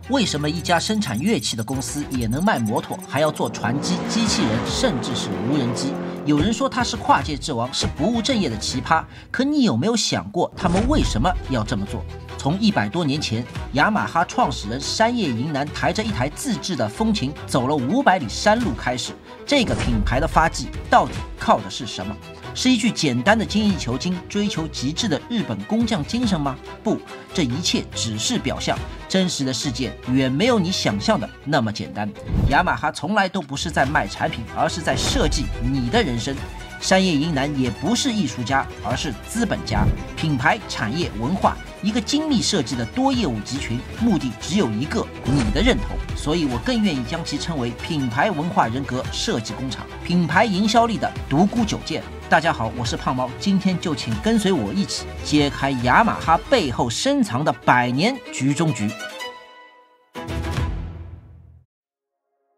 为什么一家生产乐器的公司也能卖摩托，还要做船机、机器人，甚至是无人机？有人说他是跨界之王，是不务正业的奇葩，可你有没有想过他们为什么要这么做？从100多年前，雅马哈创始人山叶银男抬着一台自制的风琴走了500里山路开始，这个品牌的发迹到底靠的是什么？是一句简单的精益求精、追求极致的日本工匠精神吗？不，这一切只是表象，真实的世界远没有你想象的那么简单。雅马哈从来都不是在卖产品，而是在设计你的人生。山叶银男也不是艺术家，而是资本家。品牌、产业、文化，一个精密设计的多业务集群，目的只有一个：你的认同。所以我更愿意将其称为品牌文化人格设计工厂，品牌营销力的独孤九剑。大家好，我是胖猫，今天就请跟随我一起揭开雅马哈背后深藏的100年局中局。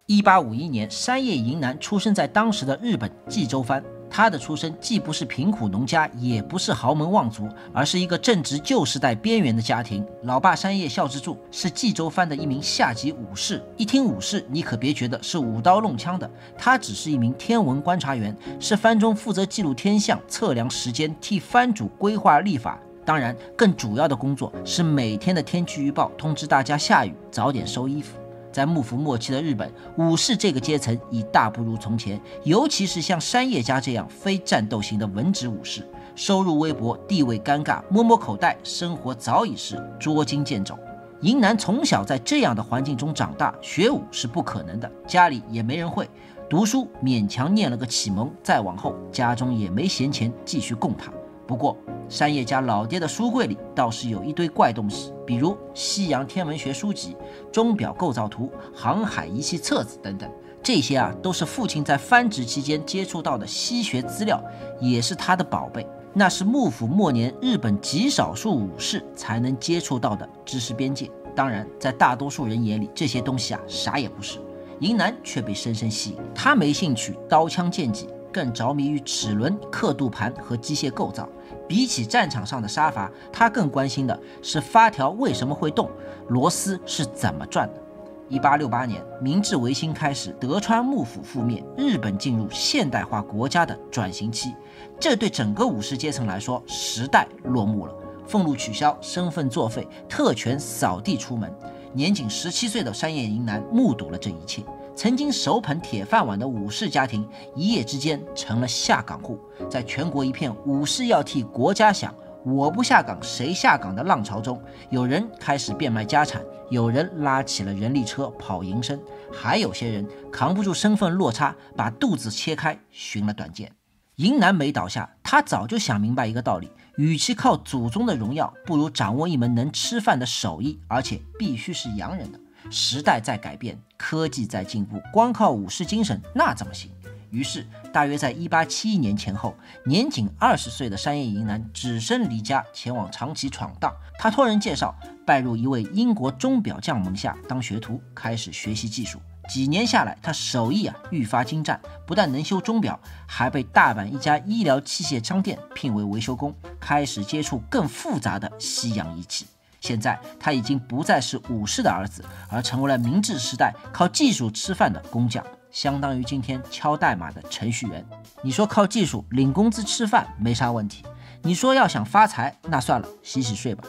1851年，山叶银男出生在当时的日本济州藩。他的出身既不是贫苦农家，也不是豪门望族，而是一个正值旧时代边缘的家庭。老爸山叶孝之助是济州藩的一名下级武士。一听武士，你可别觉得是舞刀弄枪的，他只是一名天文观察员，是藩中负责记录天象、测量时间，替藩主规划历法。当然，更主要的工作是每天的天气预报，通知大家下雨，早点收衣服。在幕府末期的日本，武士这个阶层已大不如从前，尤其是像山叶家这样非战斗型的文职武士，收入微薄，地位尴尬，摸摸口袋，生活早已是捉襟见肘。银男从小在这样的环境中长大，学武是不可能的，家里也没人会，读书勉强念了个启蒙，再往后家中也没闲钱继续供他。不过山叶家老爹的书柜里倒是有一堆怪东西，比如西洋天文学书籍、钟表构造图、航海仪器册子等等。这些都是父亲在藩职期间接触到的西学资料，也是他的宝贝。那是幕府末年日本极少数武士才能接触到的知识边界。当然，在大多数人眼里，这些东西啥也不是。银男却被深深吸引，他没兴趣刀枪剑戟，更着迷于齿轮、刻度盘和机械构造。比起战场上的杀伐，他更关心的是发条为什么会动，螺丝是怎么转的。1868年，明治维新开始，德川幕府覆灭，日本进入现代化国家的转型期。这对整个武士阶层来说，时代落幕了。俸禄取消，身份作废，特权扫地出门。年仅17岁的山叶银男目睹了这一切。曾经手捧铁饭碗的武士家庭，一夜之间成了下岗户。在全国一片武士要替国家想，我不下岗谁下岗的浪潮中，有人开始变卖家产，有人拉起了人力车跑营生，还有些人扛不住身份落差，把肚子切开寻了短见。银男没倒下，他早就想明白一个道理，与其靠祖宗的荣耀，不如掌握一门能吃饭的手艺，而且必须是洋人的。时代在改变，科技在进步，光靠武士精神那怎么行？于是大约在1871年前后，年仅20岁的山叶银男只身离家前往长崎闯荡。他托人介绍拜入一位英国钟表匠门下当学徒，开始学习技术。几年下来，他手艺愈发精湛，不但能修钟表，还被大阪一家医疗器械商店聘为维修工，开始接触更复杂的西洋仪器。现在他已经不再是武士的儿子，而成为了明治时代靠技术吃饭的工匠，相当于今天敲代码的程序员。你说靠技术领工资吃饭没啥问题，你说要想发财，那算了，洗洗睡吧。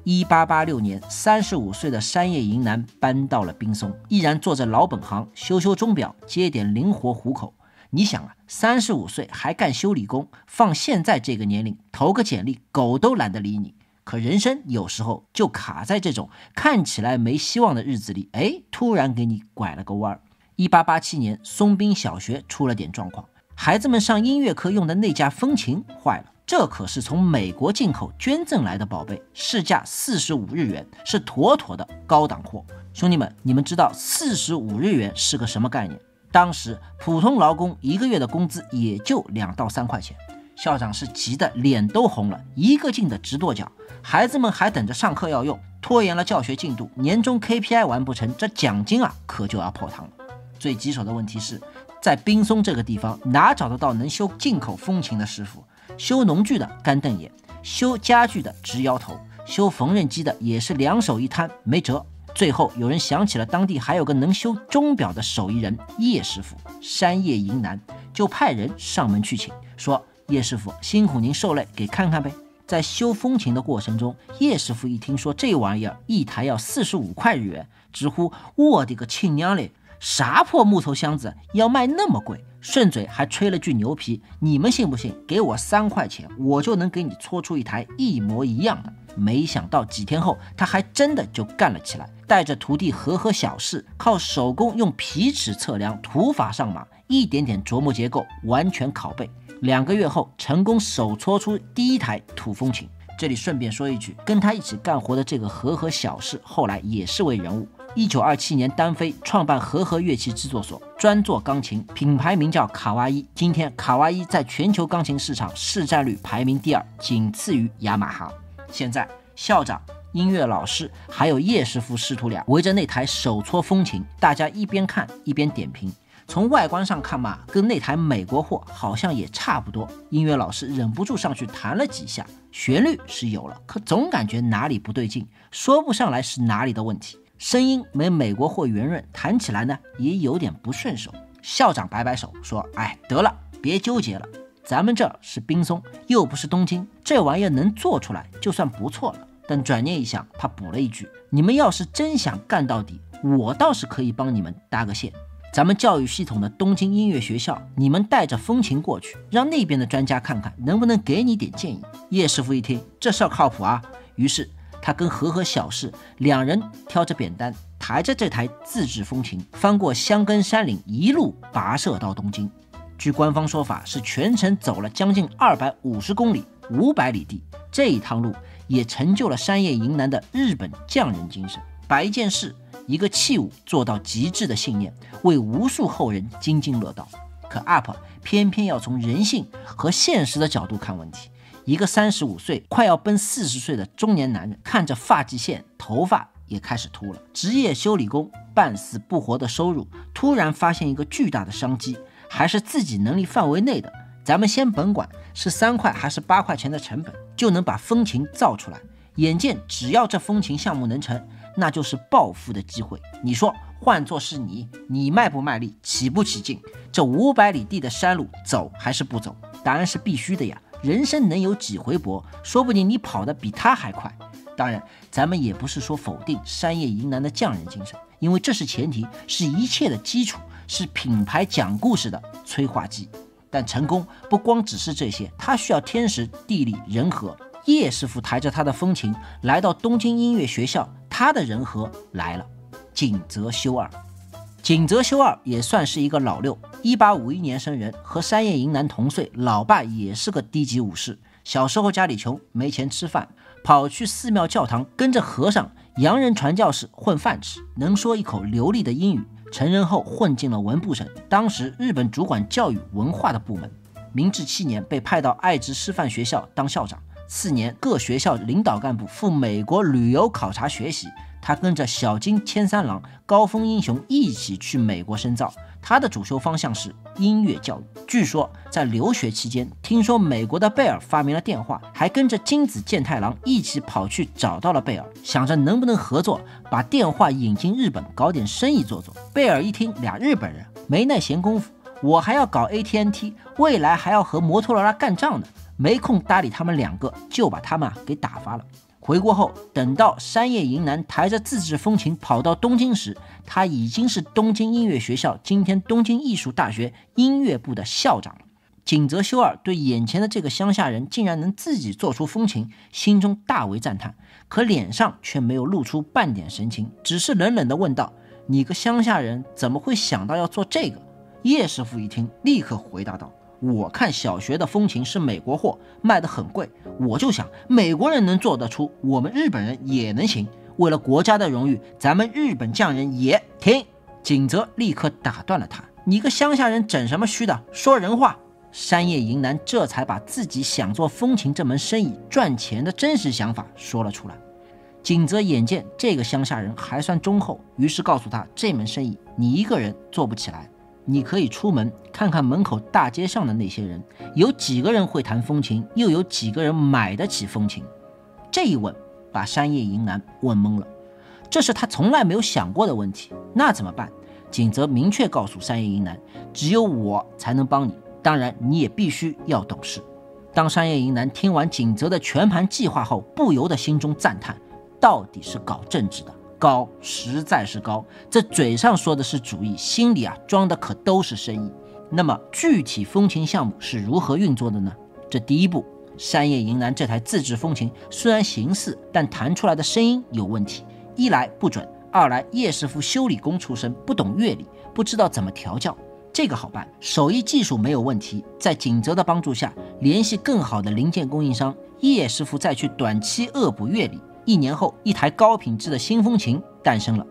1886年，35岁的山叶银男搬到了滨松，依然做着老本行，修修钟表，接点零活糊口。你想35岁还干修理工，放现在这个年龄，投个简历狗都懒得理你。可人生有时候就卡在这种看起来没希望的日子里，突然给你拐了个弯。1887年，松滨小学出了点状况，孩子们上音乐课用的那架风琴坏了。这可是从美国进口捐赠来的宝贝，市价45日元，是妥妥的高档货。兄弟们，你们知道45日元是个什么概念？当时普通劳工一个月的工资也就2到3块钱。校长是急得脸都红了，一个劲的直跺脚。孩子们还等着上课要用，拖延了教学进度，年终 KPI 完不成，这奖金可就要泡汤了。最棘手的问题是，在滨松这个地方，哪找得到能修进口风琴的师傅？修农具的干瞪眼，修家具的直摇头，修缝纫机的也是两手一摊，没辙。最后有人想起了当地还有个能修钟表的手艺人叶师傅，山叶银南，就派人上门去请，说叶师傅辛苦您受累，给看看呗。在修风琴的过程中，叶师傅一听说这玩意儿一台要45块日元，直呼我的个亲娘嘞，啥破木头箱子要卖那么贵，顺嘴还吹了句牛皮，你们信不信给我3块钱，我就能给你搓出一台一模一样的。没想到几天后，他还真的就干了起来，带着徒弟和小事，靠手工用皮尺测量，土法上马，一点点琢磨结构，完全拷贝。2个月后，成功手搓出第一台土风琴。这里顺便说一句，跟他一起干活的这个和小事，后来也是位人物。1927年单飞，创办和乐器制作所，专做钢琴，品牌名叫卡哇伊。今天卡哇伊在全球钢琴市场市占率排名第2，仅次于雅马哈。现在校长、音乐老师还有叶师傅师徒俩围着那台手搓风琴，大家一边看一边点评。从外观上看嘛，跟那台美国货好像也差不多。音乐老师忍不住上去弹了几下，旋律是有了，可总感觉哪里不对劲，说不上来是哪里的问题。声音没美国货圆润，弹起来呢也有点不顺手。校长摆摆手说：“哎，得了，别纠结了，咱们这儿是滨松，又不是东京，这玩意儿能做出来就算不错了。”但转念一想，他补了一句：“你们要是真想干到底，我倒是可以帮你们搭个线。咱们教育系统的东京音乐学校，你们带着风琴过去，让那边的专家看看能不能给你点建议。”叶师傅一听，这事儿靠谱啊，于是他跟和小事两人挑着扁担，抬着这台自制风琴，翻过箱根山岭，一路跋涉到东京。据官方说法，是全程走了将近250公里，500里地。这一趟路也成就了山叶银南的日本匠人精神，把一件事、一个器物做到极致的信念，为无数后人津津乐道。可 UP 偏偏要从人性和现实的角度看问题。一个35岁快要奔40岁的中年男人，看着发际线、头发也开始秃了，职业修理工，半死不活的收入，突然发现一个巨大的商机，还是自己能力范围内的。咱们先甭管是3块还是8块钱的成本，就能把风琴造出来。眼见只要这风琴项目能成，那就是暴富的机会。你说换作是你卖不卖力，起不起劲？这500里地的山路走还是不走？答案是必须的呀。人生能有几回搏，说不定你跑得比他还快。当然，咱们也不是说否定山叶银南的匠人精神，因为这是前提，是一切的基础，是品牌讲故事的催化剂。但成功不光只是这些，它需要天时地利人和。叶师傅抬着他的风琴来到东京音乐学校，他的人和来了。井泽修二，井泽修二也算是一个老六，1851年生人，和山叶银南同岁，老爸也是个低级武士。小时候家里穷，没钱吃饭，跑去寺庙教堂跟着和尚、洋人传教士混饭吃，能说一口流利的英语。成人后混进了文部省，当时日本主管教育文化的部门。明治7年被派到爱知师范学校当校长，4年各学校领导干部赴美国旅游考察学习。他跟着小津千三郎、高峰英雄一起去美国深造，他的主修方向是音乐教育。据说在留学期间，听说美国的贝尔发明了电话，还跟着金子健太郎一起跑去找到了贝尔，想着能不能合作把电话引进日本，搞点生意做做。贝尔一听，俩日本人没那闲工夫，我还要搞 AT&T， 未来还要和摩托罗拉干仗呢，没空搭理他们2个，就把他们给打发了。回国后，等到山叶银南抬着自制风琴跑到东京时，他已经是东京音乐学校，今天东京艺术大学音乐部的校长了。井泽修二对眼前的这个乡下人竟然能自己做出风琴，心中大为赞叹，可脸上却没有露出半点神情，只是冷冷地问道：“你个乡下人怎么会想到要做这个？”叶师傅一听，立刻回答道：“我看小学的风琴是美国货，卖得很贵，我就想美国人能做得出，我们日本人也能行。为了国家的荣誉，咱们日本匠人也停。”井泽立刻打断了他：“你个乡下人整什么虚的，说人话！”山叶银南这才把自己想做风琴这门生意赚钱的真实想法说了出来。井泽眼见这个乡下人还算忠厚，于是告诉他：“这门生意你一个人做不起来，你可以出门看看门口大街上的那些人，有几个人会弹风琴，又有几个人买得起风琴？”这一问把山叶银南问懵了。这是他从来没有想过的问题。那怎么办？景泽明确告诉山叶银男，只有我才能帮你，当然你也必须要懂事。当山叶银男听完景泽的全盘计划后，不由得心中赞叹，到底是搞政治的，高，实在是高。这嘴上说的是主意，心里装的可都是深意。那么具体风琴项目是如何运作的呢？这第一步，山叶银男这台自制风琴虽然形似，但弹出来的声音有问题，一来不准，二来叶师傅修理工出身，不懂乐理，不知道怎么调教。这个好办，手艺技术没有问题，在景泽的帮助下，联系更好的零件供应商，叶师傅再去短期恶补乐理。1年后，一台高品质的新风琴诞生了。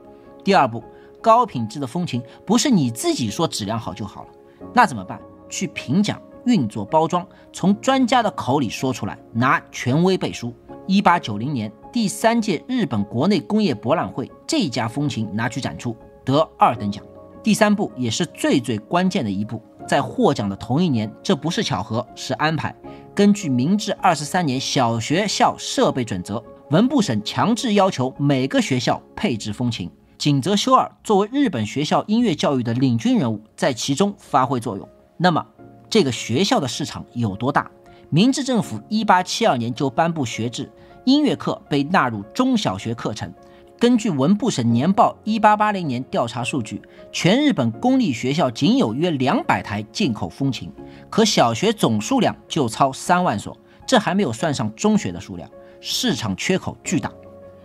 第二步，高品质的风琴不是你自己说质量好就好了，那怎么办？去评奖、运作、包装，从专家的口里说出来，拿权威背书。1890年第3届日本国内工业博览会，这家风琴拿去展出，得2等奖。第3步也是最关键的一步，在获奖的同一年，这不是巧合，是安排。根据明治23年小学校设备准则，文部省强制要求每个学校配置风琴。景泽修二作为日本学校音乐教育的领军人物，在其中发挥作用。那么这个学校的市场有多大？明治政府1872年就颁布学制，音乐课被纳入中小学课程。根据文部省年报1880年调查数据，全日本公立学校仅有约200台进口风琴，可小学总数量就超3万所，这还没有算上中学的数量，市场缺口巨大。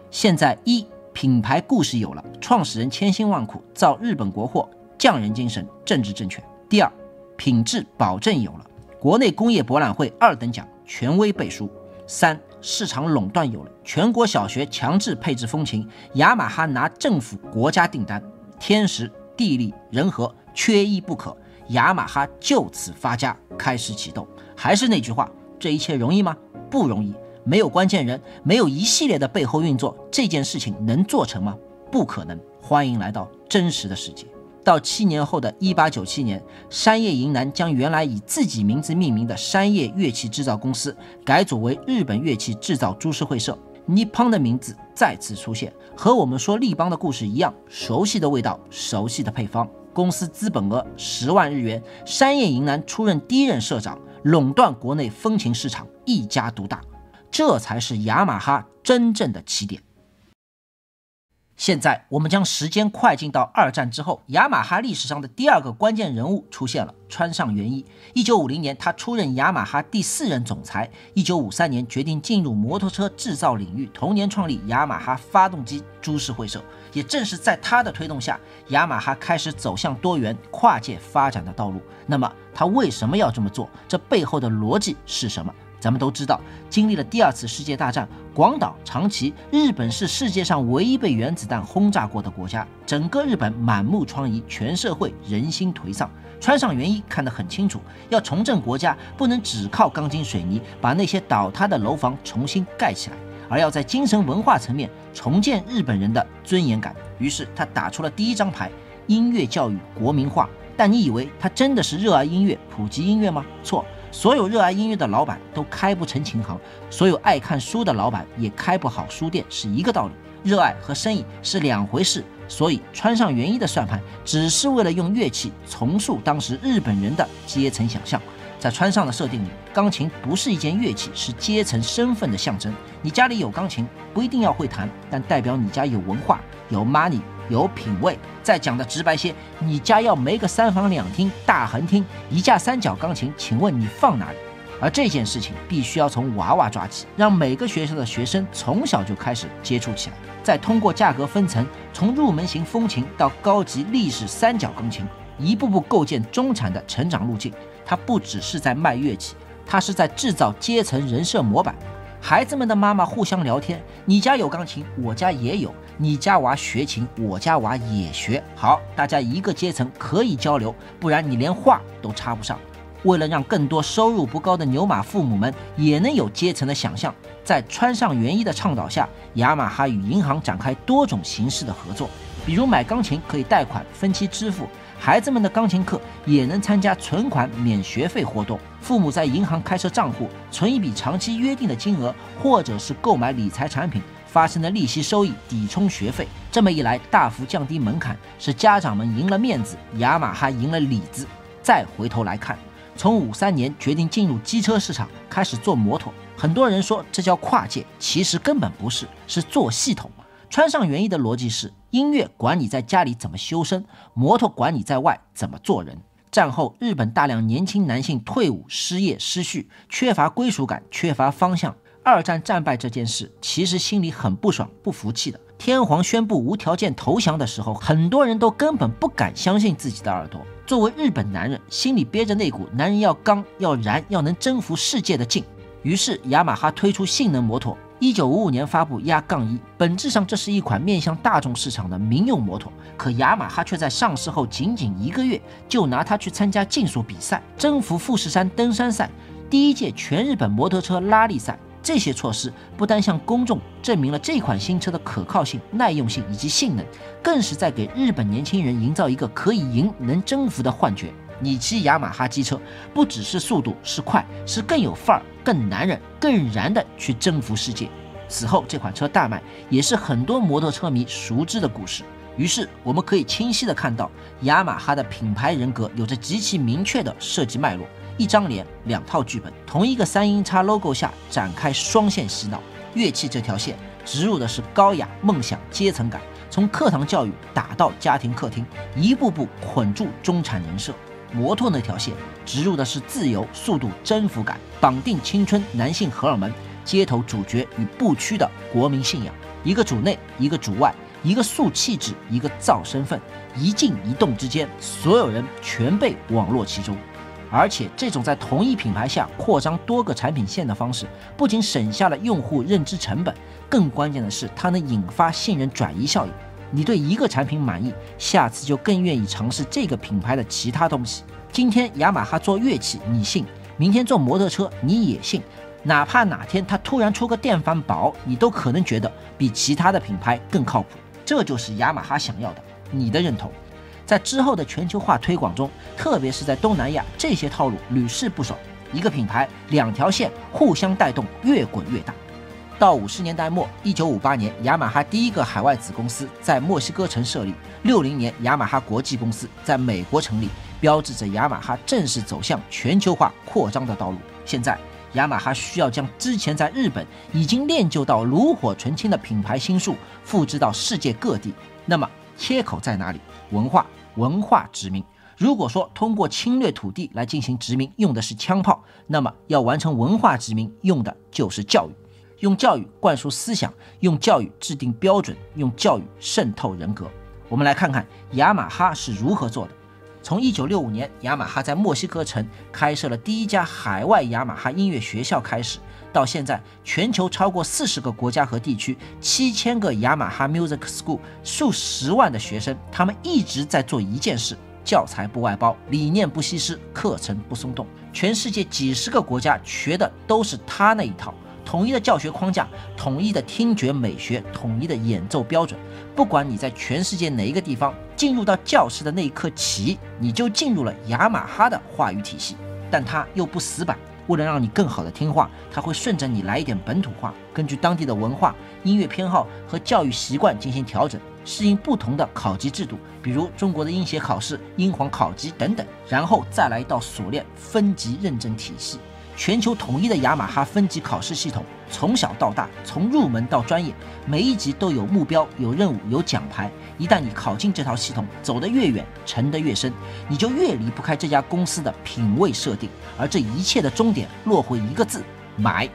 现在品牌故事有了，创始人千辛万苦造日本国货，匠人精神，政治正确。第二，品质保证有了，国内工业博览会2等奖，权威背书。3，市场垄断有了，全国小学强制配置风琴，雅马哈拿政府国家订单，天时地利人和缺一不可，雅马哈就此发家，开始启动。还是那句话，这一切容易吗？不容易，没有关键人，没有一系列的背后运作，这件事情能做成吗？不可能。欢迎来到真实的世界。到7年后的1897年，山叶银男将原来以自己名字命名的山叶乐器制造公司改组为日本乐器制造株式会社。Nippon 的名字再次出现，和我们说立邦的故事一样，熟悉的味道，熟悉的配方。公司资本额10万日元，山叶银男出任第一任社长，垄断国内风琴市场，一家独大。这才是雅马哈真正的起点。现在我们将时间快进到2战之后，雅马哈历史上的第2个关键人物出现了，川上元一。1950年，他出任雅马哈第4任总裁。1953年，决定进入摩托车制造领域，同年创立雅马哈发动机株式会社。也正是在他的推动下，雅马哈开始走向多元跨界发展的道路。那么他为什么要这么做？这背后的逻辑是什么？咱们都知道，经历了第2次世界大战，广岛、长崎，日本是世界上唯一被原子弹轰炸过的国家，整个日本满目疮痍，全社会人心颓丧。川上元一看得很清楚，要重振国家，不能只靠钢筋水泥把那些倒塌的楼房重新盖起来，而要在精神文化层面重建日本人的尊严感。于是他打出了第1张牌：音乐教育国民化。但你以为他真的是热爱音乐、普及音乐吗？错。所有热爱音乐的老板都开不成琴行，所有爱看书的老板也开不好书店，是一个道理。热爱和生意是2回事，所以川上元一的算盘只是为了用乐器重塑当时日本人的阶层想象。在川上的设定里，钢琴不是一件乐器，是阶层身份的象征。你家里有钢琴，不一定要会弹，但代表你家有文化、有 money、有品味。再讲的直白些，你家要没个3房2厅大横厅，一架3角钢琴，请问你放哪里？而这件事情必须要从娃娃抓起，让每个学校的学生从小就开始接触起来，再通过价格分层，从入门型风琴到高级立式3角钢琴，一步步构建中产的成长路径。它不只是在卖乐器，它是在制造阶层人设模板。孩子们的妈妈互相聊天，你家有钢琴，我家也有，你家娃学琴，我家娃也学。好，大家一个阶层可以交流，不然你连话都插不上。为了让更多收入不高的牛马父母们也能有阶层的想象，在川上元一的倡导下，雅马哈与银行展开多种形式的合作，比如买钢琴可以贷款分期支付，孩子们的钢琴课也能参加存款免学费活动，父母在银行开设账户，存一笔长期约定的金额，或者是购买理财产品，发生的利息收益抵充学费。这么一来，大幅降低门槛，是家长们赢了面子，雅马哈赢了里子。再回头来看，从53年决定进入机车市场，开始做摩托，很多人说这叫跨界，其实根本不是，是做系统。穿上原衣的逻辑是，音乐管你在家里怎么修身，摩托管你在外怎么做人。战后，日本大量年轻男性退伍、失业、失序，缺乏归属感，缺乏方向。二战战败这件事，其实心里很不爽、不服气的。天皇宣布无条件投降的时候，很多人都根本不敢相信自己的耳朵。作为日本男人，心里憋着那股男人要刚、要燃、要能征服世界的劲。于是，雅马哈推出性能摩托。1955年发布压杠1，本质上这是一款面向大众市场的民用摩托，可雅马哈却在上市后仅1个月就拿它去参加竞速比赛，征服富士山登山赛、第1届全日本摩托车拉力赛。这些措施不单向公众证明了这款新车的可靠性、耐用性以及性能，更是在给日本年轻人营造一个可以赢、能征服的幻觉。你骑雅马哈机车，不只是速度是快，是更有范儿、更男人、更燃的去征服世界。此后这款车大卖，也是很多摩托车迷熟知的故事。于是我们可以清晰地看到，雅马哈的品牌人格有着极其明确的设计脉络。一张脸，2套剧本，同一个3英叉 logo 下展开双线洗脑。乐器这条线植入的是高雅、梦想、阶层感，从课堂教育打到家庭客厅，一步步捆住中产人设。摩托那条线植入的是自由、速度、征服感，绑定青春、男性荷尔蒙、街头主角与不屈的国民信仰。一个主内，一个主外，一个塑气质，一个造身份，一静一动之间，所有人全被网络其中。而且这种在同一品牌下扩张多个产品线的方式，不仅省下了用户认知成本，更关键的是它能引发信任转移效应。你对一个产品满意，下次就更愿意尝试这个品牌的其他东西。今天雅马哈做乐器你信，明天做摩托车你也信，哪怕哪天它突然出个电饭煲，你都可能觉得比其他的品牌更靠谱。这就是雅马哈想要的，你的认同。在之后的全球化推广中，特别是在东南亚，这些套路屡试不爽。一个品牌2条线互相带动，越滚越大。到50年代末，1958年，雅马哈第一个海外子公司在墨西哥城设立；60年，雅马哈国际公司在美国成立，标志着雅马哈正式走向全球化扩张的道路。现在，雅马哈需要将之前在日本已经练就到炉火纯青的品牌心术复制到世界各地。那么，切口在哪里？文化殖民。如果说通过侵略土地来进行殖民用的是枪炮，那么要完成文化殖民用的就是教育。用教育灌输思想，用教育制定标准，用教育渗透人格。我们来看看雅马哈是如何做的。从1965年雅马哈在墨西哥城开设了第一家海外雅马哈音乐学校开始，到现在全球超过40个国家和地区，7000个雅马哈 Music School， 数10万的学生，他们一直在做一件事：教材不外包，理念不稀释，课程不松动。全世界几十个国家学的都是他那一套。统一的教学框架，统一的听觉美学，统一的演奏标准。不管你在全世界哪一个地方，进入到教室的那一刻起，你就进入了雅马哈的话语体系。但它又不死板，为了让你更好的听话，它会顺着你来一点本土化，根据当地的文化、音乐偏好和教育习惯进行调整，适应不同的考级制度，比如中国的英协考试、英皇考级等等，然后再来一道锁链分级认证体系。全球统一的雅马哈分级考试系统，从小到大，从入门到专业，每一级都有目标、有任务、有奖牌。一旦你考进这套系统，走得越远，沉得越深，你就越离不开这家公司的品位设定。而这一切的终点落回一个字：买。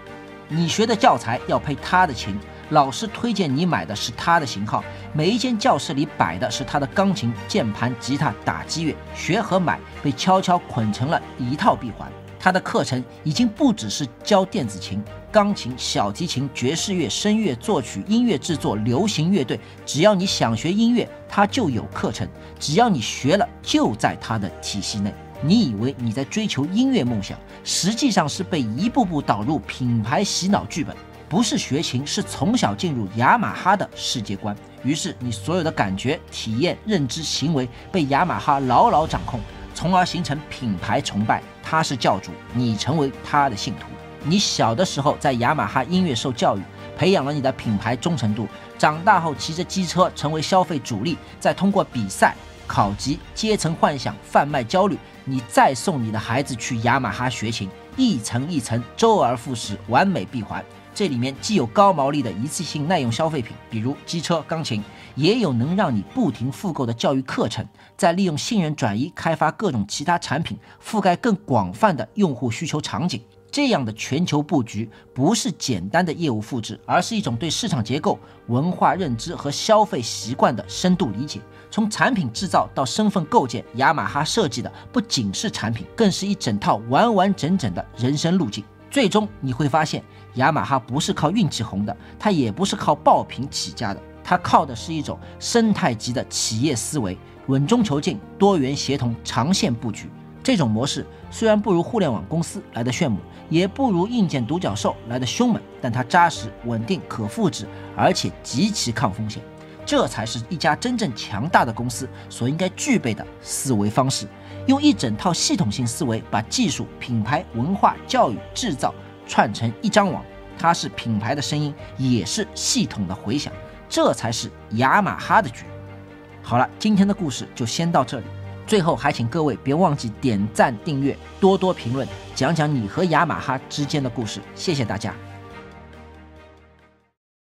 你学的教材要配他的琴，老师推荐你买的是他的型号，每一间教室里摆的是他的钢琴、键盘、吉他、打击乐。学和买被悄悄捆成了一套闭环。他的课程已经不只是教电子琴、钢琴、小提琴、爵士乐、声乐、作曲、音乐制作、流行乐队，只要你想学音乐，他就有课程，只要你学了，就在他的体系内。你以为你在追求音乐梦想，实际上是被一步步导入品牌洗脑剧本。不是学琴，是从小进入雅马哈的世界观。于是你所有的感觉、体验、认知、行为被雅马哈牢牢掌控，从而形成品牌崇拜。他是教主，你成为他的信徒。你小的时候在雅马哈音乐受教育，培养了你的品牌忠诚度。长大后骑着机车成为消费主力，再通过比赛、考级、阶层幻想、贩卖焦虑，你再送你的孩子去雅马哈学琴，一层一层，周而复始，完美闭环。这里面既有高毛利的一次性耐用消费品，比如机车、钢琴，也有能让你不停复购的教育课程，再利用信任转移开发各种其他产品，覆盖更广泛的用户需求场景。这样的全球布局不是简单的业务复制，而是一种对市场结构、文化认知和消费习惯的深度理解。从产品制造到身份构建，雅马哈设计的不仅是产品，更是一整套完完整整的人生路径。最终你会发现，雅马哈不是靠运气红的，它也不是靠爆品起家的，它靠的是一种生态级的企业思维，稳中求进，多元协同，长线布局。这种模式虽然不如互联网公司来的炫目，也不如硬件独角兽来的凶猛，但它扎实、稳定、可复制，而且极其抗风险。这才是一家真正强大的公司所应该具备的思维方式。用一整套系统性思维，把技术、品牌、文化、教育、制造串成一张网。它是品牌的声音，也是系统的回响，这才是雅马哈的局。好了，今天的故事就先到这里。最后还请各位别忘记点赞、订阅，多多评论，讲讲你和雅马哈之间的故事。谢谢大家。